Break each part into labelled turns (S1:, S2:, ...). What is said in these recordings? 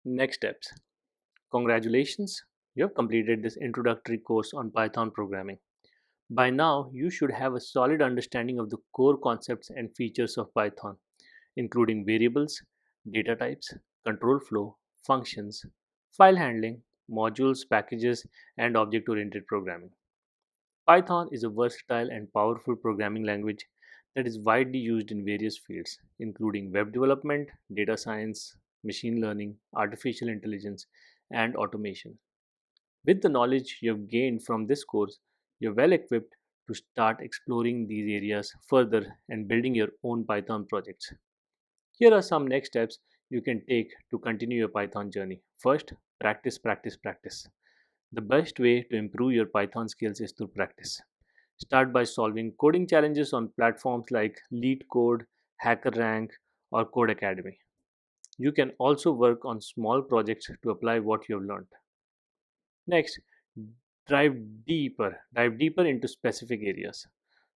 S1: Next steps. Congratulations, you have completed this introductory course on Python programming. By now, you should have a solid understanding of the core concepts and features of Python, including variables, data types, control flow, functions, file handling, modules, packages, and object-oriented programming. Python is a versatile and powerful programming language that is widely used in various fields, including web development, data science, machine learning, artificial intelligence, and automation. With the knowledge you have gained from this course, you're well equipped to start exploring these areas further and building your own Python projects. Here are some next steps you can take to continue your Python journey. First, practice, practice, practice. The best way to improve your Python skills is through practice. Start by solving coding challenges on platforms like LeetCode, HackerRank, or Codecademy. You can also work on small projects to apply what you have learned. Next, dive deeper into specific areas.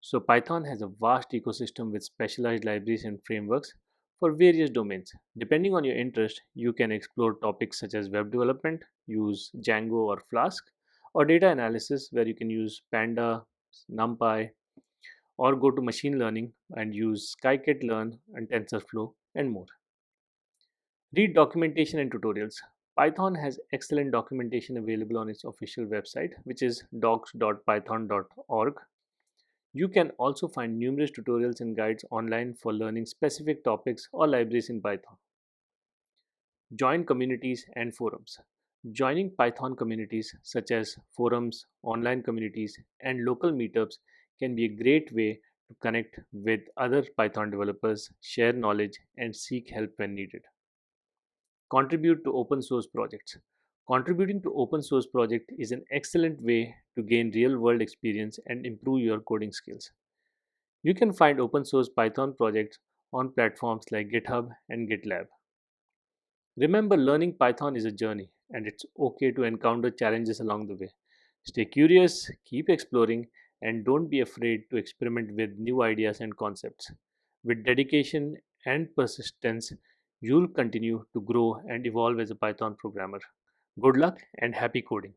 S1: So Python has a vast ecosystem with specialized libraries and frameworks for various domains. Depending on your interest, you can explore topics such as web development, use Django or Flask, or data analysis where you can use Pandas, NumPy, or go to machine learning and use scikit-learn and TensorFlow and more. Read documentation and tutorials. Python has excellent documentation available on its official website, which is docs.python.org. You can also find numerous tutorials and guides online for learning specific topics or libraries in Python. Join communities and forums. Joining Python communities such as forums, online communities, and local meetups can be a great way to connect with other Python developers, share knowledge, and seek help when needed. Contribute to open source projects. Contributing to open source project is an excellent way to gain real world experience and improve your coding skills. You can find open source Python projects on platforms like GitHub and GitLab. Remember, learning Python is a journey and it's okay to encounter challenges along the way. Stay curious, keep exploring, and don't be afraid to experiment with new ideas and concepts. With dedication and persistence, you'll continue to grow and evolve as a Python programmer. Good luck and happy coding!